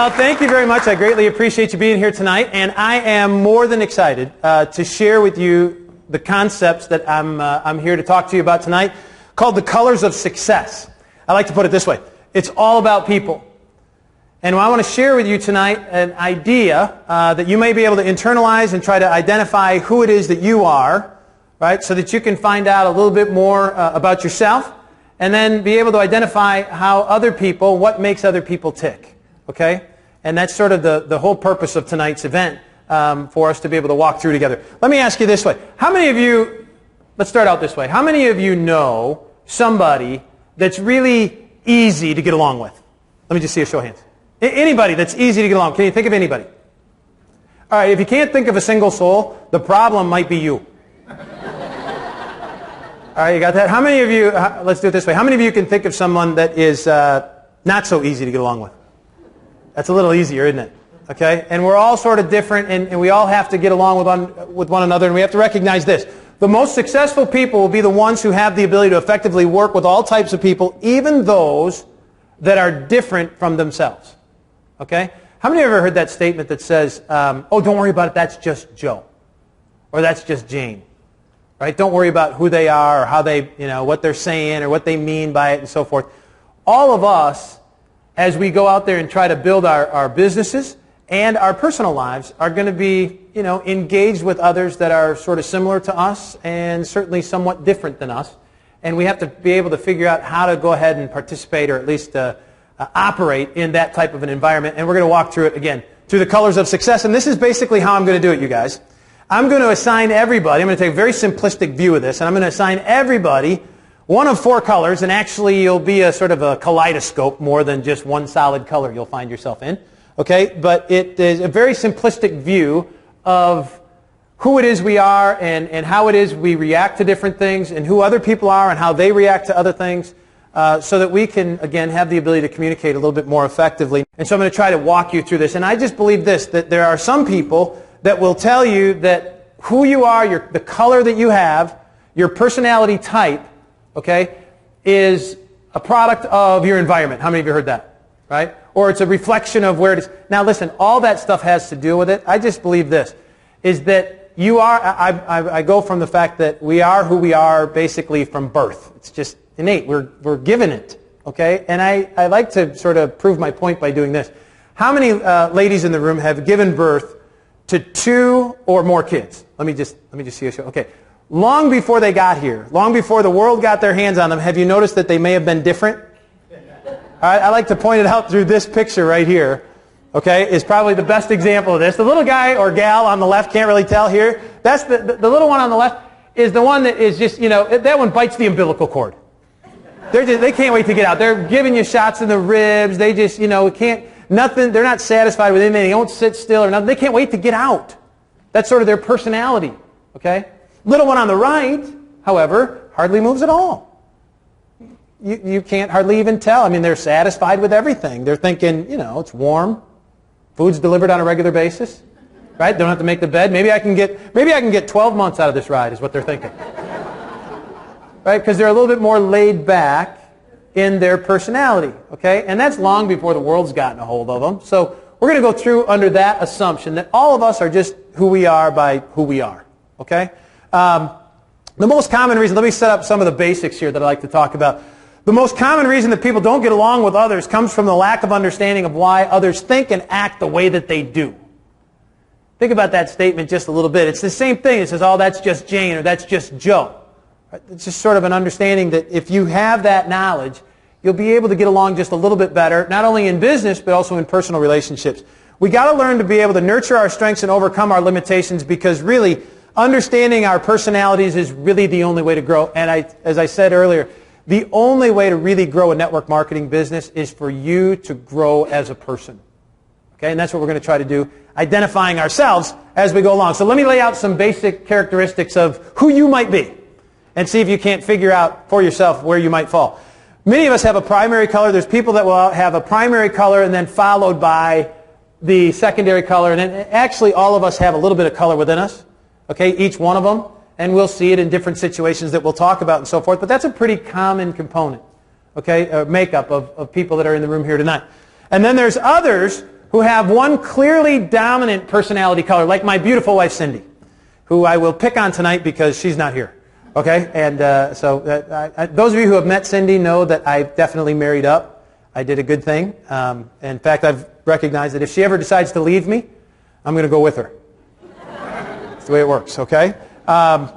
Well, thank you very much. I greatly appreciate you being here tonight, and I am more than excited to share with you the concepts that I'm here to talk to you about tonight, called the colors of success. I like to put it this way. It's all about people. And I want to share with you tonight an idea that you may be able to internalize and try to identify who it is that you are, right, so that you can find out a little bit more about yourself, and then be able to identify how other people, what makes other people tick, okay? And that's sort of the whole purpose of tonight's event, for us to be able to walk through together. Let me ask you this way. How many of you, let's start out this way. How many of you know somebody that's really easy to get along with? Let me just see a show of hands. Anybody that's easy to get along. Can you think of anybody? All right, if you can't think of a single soul, the problem might be you. All right, you got that? How many of you, let's do it this way. How many of you can think of someone that is not so easy to get along with? That's a little easier, isn't it? Okay? And we're all sort of different, and we all have to get along with one another, and we have to recognize this. The most successful people will be the ones who have the ability to effectively work with all types of people, even those that are different from themselves. Okay? How many of you ever heard that statement that says, oh, don't worry about it, that's just Joe. Or that's just Jane. Right? Don't worry about who they are or how they, what they're saying or what they mean by it and so forth. All of us, as we go out there and try to build our businesses and our personal lives, are going to be, engaged with others that are sort of similar to us and certainly somewhat different than us. And we have to be able to figure out how to go ahead and participate, or at least operate in that type of an environment. And we're going to walk through it again, through the colors of success. And this is basically how I'm going to do it, you guys. I'm going to assign everybody, I'm going to take a very simplistic view of this, and I'm going to assign everybody one of 4 colors, and actually you'll be a sort of a kaleidoscope more than just one solid color you'll find yourself in. Okay? But it is a very simplistic view of who it is we are and how it is we react to different things, and who other people are and how they react to other things, so that we can, again, have the ability to communicate a little bit more effectively. And so I'm going to try to walk you through this. And I just believe this, that there are some people that will tell you that who you are, the color that you have, your personality type, okay, is a product of your environment. How many of you heard that? Right? Or it's a reflection of where it is. Now listen, all that stuff has to do with it. I just believe this, is that you are, I go from the fact that we are who we are basically from birth. It's just innate. We're given it. Okay? And I like to sort of prove my point by doing this. How many ladies in the room have given birth to 2 or more kids? Let me just see a show. Okay. Long before they got here, long before the world got their hands on them, have you noticed that they may have been different? All right, I like to point it out through this picture right here. Okay, is probably the best example of this. The little guy or gal on the left, can't really tell here. That's the little one on the left is the one that is just, that one bites the umbilical cord. They can't wait to get out. They're giving you shots in the ribs. They just, can't, nothing, they're not satisfied with anything. They don't sit still or nothing. They can't wait to get out. That's sort of their personality. Okay? Little one on the right, however, hardly moves at all. You can't hardly even tell. I mean, they're satisfied with everything. They're thinking, it's warm. Food's delivered on a regular basis. Right? Don't have to make the bed. Maybe I can get 12 months out of this ride is what they're thinking. Right? Because they're a little bit more laid back in their personality. Okay? And that's long before the world's gotten a hold of them. So we're going to go through under that assumption that all of us are just who we are by who we are. Okay? The most common reason, let me set up some of the basics here that I like to talk about. The most common reason that people don't get along with others comes from the lack of understanding of why others think and act the way that they do. Think about that statement just a little bit. It's the same thing. It says, oh, that's just Jane or that's just Joe. It's just sort of an understanding that if you have that knowledge, you'll be able to get along just a little bit better, not only in business, but also in personal relationships. We got to learn to be able to nurture our strengths and overcome our limitations, because really, understanding our personalities is really the only way to grow. And as I said earlier, the only way to really grow a network marketing business is for you to grow as a person. Okay, and that's what we're going to try to do, identifying ourselves as we go along. So let me lay out some basic characteristics of who you might be and see if you can't figure out for yourself where you might fall. Many of us have a primary color. There's people that will have a primary color and then followed by the secondary color. And then actually all of us have a little bit of color within us. Okay, each one of them. And we'll see it in different situations that we'll talk about and so forth. But that's a pretty common component, okay, makeup of people that are in the room here tonight. And then there's others who have one clearly dominant personality color, like my beautiful wife Cindy, who I will pick on tonight because she's not here. Okay? And those of you who have met Cindy know that I definitely married up. I did a good thing. In fact, I've recognized that if she ever decides to leave me, I'm going to go with her. That's the way it works, okay? And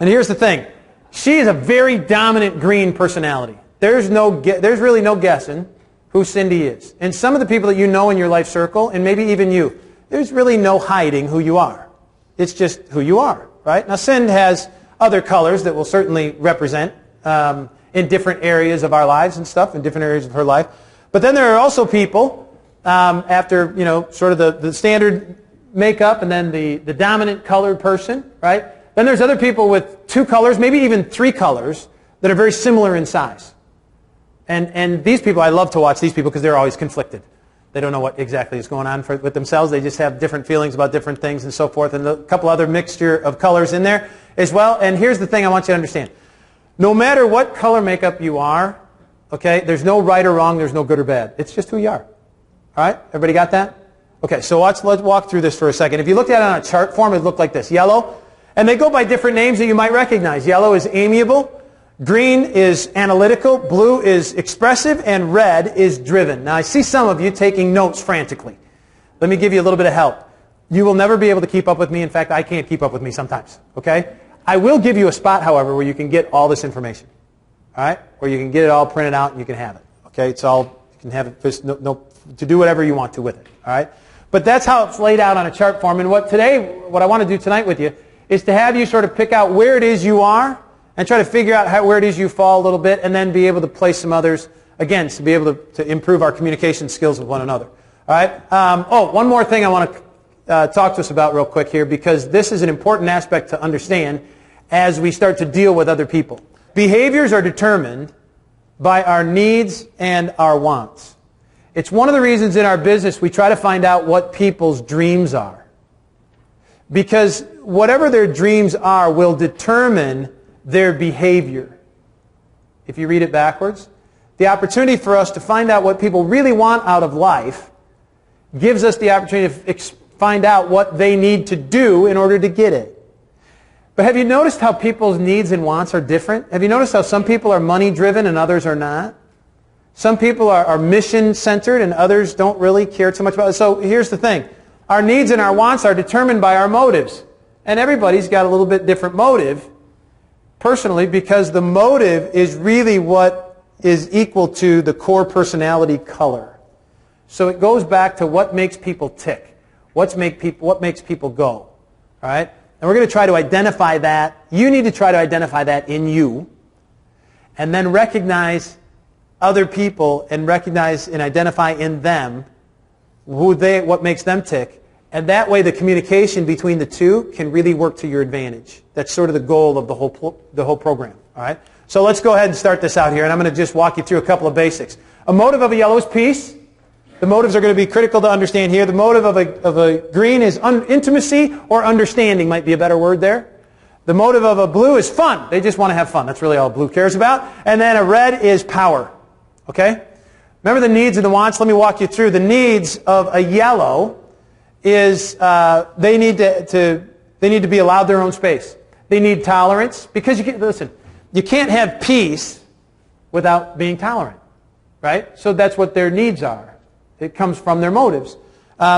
here's the thing. She is a very dominant green personality. There's really no guessing who Cindy is. And some of the people that you know in your life circle, and maybe even you, there's really no hiding who you are. It's just who you are, right? Now, Cindy has other colors that will certainly represent in different areas of our lives and stuff, in different areas of her life. But then there are also people, after, sort of the standard makeup and then the dominant colored person, right? Then there's other people with 2 colors, maybe even 3 colors, that are very similar in size. And these people, I love to watch these people because they're always conflicted. They don't know what exactly is going on with themselves. They just have different feelings about different things and so forth, and a couple other mixture of colors in there as well. And here's the thing I want you to understand. No matter what color makeup you are, okay, there's no right or wrong, there's no good or bad. It's just who you are. All right? Everybody got that? Okay, so let's walk through this for a second. If you looked at it on a chart form, it would look like this. Yellow, and they go by different names that you might recognize. Yellow is amiable. Green is analytical, blue is expressive, and red is driven. Now, I see some of you taking notes frantically. Let me give you a little bit of help. You will never be able to keep up with me. In fact, I can't keep up with me sometimes, okay? I will give you a spot, however, where you can get all this information, all right? Where you can get it all printed out and you can have it, okay? It's all, you can have it, there's to do whatever you want to with it, all right? But that's how it's laid out on a chart form. And what I want to do tonight with you is to have you sort of pick out where it is you are and try to figure out where it is you fall a little bit, and then be able to place some others, again, to be able to improve our communication skills with one another. All right? One more thing I want to talk to us about real quick here, because this is an important aspect to understand as we start to deal with other people. Behaviors are determined by our needs and our wants. It's one of the reasons in our business we try to find out what people's dreams are. Because whatever their dreams are will determine their behavior. If you read it backwards, the opportunity for us to find out what people really want out of life gives us the opportunity to find out what they need to do in order to get it. But have you noticed how people's needs and wants are different? Have you noticed how some people are money-driven and others are not? Some people are mission-centered and others don't really care too much about it. So here's the thing. Our needs and our wants are determined by our motives. And everybody's got a little bit different motive, personally, because the motive is really what is equal to the core personality color. So it goes back to what makes people tick, what makes people go. All right? And we're going to try to identify that. You need to try to identify that in you, and then recognize other people and recognize and identify in them what makes them tick. And that way the communication between the two can really work to your advantage. That's sort of the goal of the whole program. All right? So let's go ahead and start this out here, and I'm going to just walk you through a couple of basics. A motive of a yellow is peace. The motives are going to be critical to understand here. The motive of a green is intimacy or understanding, might be a better word there. The motive of a blue is fun. They just want to have fun. That's really all blue cares about. And then a red is power. Okay? Remember the needs and the wants? Let me walk you through. The needs of a yellow is they need to be allowed their own space. They need tolerance, because you can't have peace without being tolerant, right? So that's what their needs are. It comes from their motives.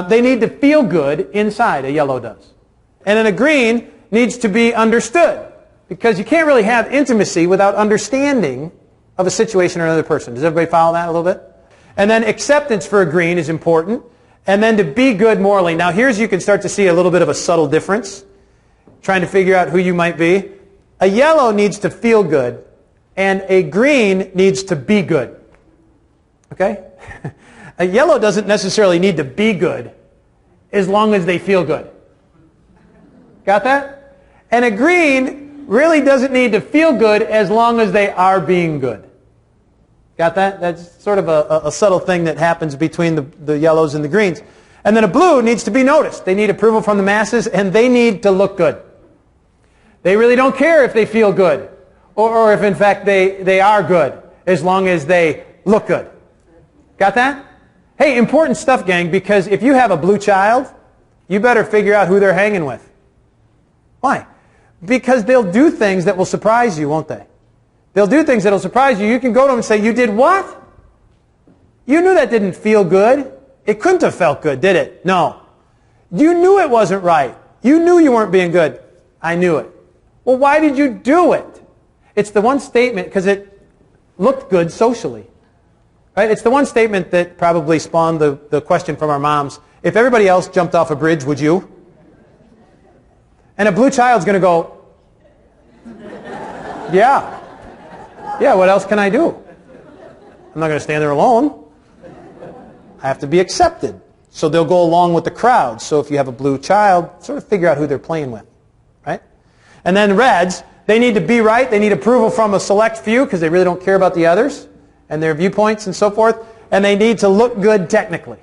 They need to feel good inside, a yellow does. And then a green needs to be understood, because you can't really have intimacy without understanding of a situation or another person. Does everybody follow that a little bit? And then acceptance for a green is important. And then to be good morally. Now here's you can start to see a little bit of a subtle difference, trying to figure out who you might be. A yellow needs to feel good, and a green needs to be good. Okay? A yellow doesn't necessarily need to be good as long as they feel good. Got that? And a green really doesn't need to feel good as long as they are being good. Got that? That's sort of a subtle thing that happens between the yellows and the greens. And then a blue needs to be noticed. They need approval from the masses, and they need to look good. They really don't care if they feel good, or if in fact they are good, as long as they look good. Got that? Hey, important stuff, gang, because if you have a blue child, you better figure out who they're hanging with. Why? Because they'll do things that will surprise you, won't they? They'll do things that will surprise you. You can go to them and say, you did what? You knew that didn't feel good. It couldn't have felt good, did it? No. You knew it wasn't right. You knew you weren't being good. I knew it. Well, why did you do it? It's the one statement, because it looked good socially. Right? It's the one statement that probably spawned the question from our moms. If everybody else jumped off a bridge, would you? And a blue child's going to go, yeah. Yeah, what else can I do? I'm not going to stand there alone. I have to be accepted. So they'll go along with the crowd. So if you have a blue child, sort of figure out who they're playing with. Right? And then reds, they need to be right. They need approval from a select few because they really don't care about the others and their viewpoints and so forth. And they need to look good technically.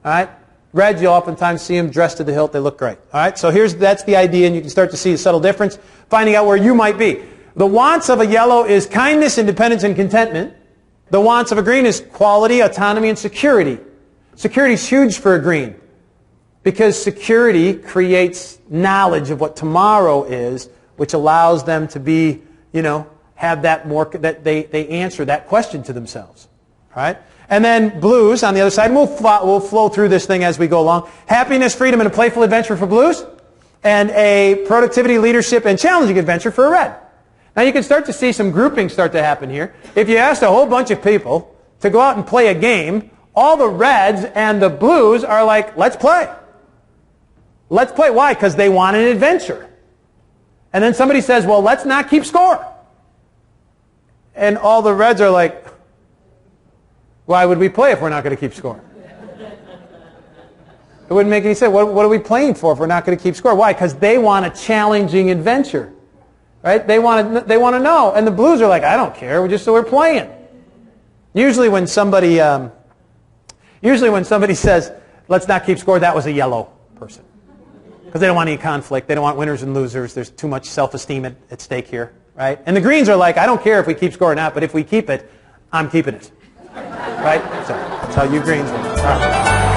All right? Reds, you'll oftentimes see them dressed to the hilt. They look great. All right? So that's the idea, and you can start to see a subtle difference, finding out where you might be. The wants of a yellow is kindness, independence, and contentment. The wants of a green is quality, autonomy, and security. Security is huge for a green because security creates knowledge of what tomorrow is, which allows them to be, have that more, that they answer that question to themselves. All right? And then blues on the other side, and we'll flow through this thing as we go along. Happiness, freedom, and a playful adventure for blues, and a productivity, leadership, and challenging adventure for a red. Now you can start to see some groupings start to happen here. If you asked a whole bunch of people to go out and play a game, all the reds and the blues are like, let's play. Let's play. Why? Because they want an adventure. And then somebody says, well, let's not keep score. And all the reds are like, why would we play if we're not going to keep score? It wouldn't make any sense. What are we playing for if we're not going to keep score? Why? Because they want a challenging adventure. Right? They want to know. And the blues are like, I don't care. We're playing. Usually when somebody says, let's not keep score, that was a yellow person. Because they don't want any conflict. They don't want winners and losers. There's too much self-esteem at stake here. Right? And the greens are like, I don't care if we keep score or not, but if we keep it, I'm keeping it. Right? So that's how you greens work. All right.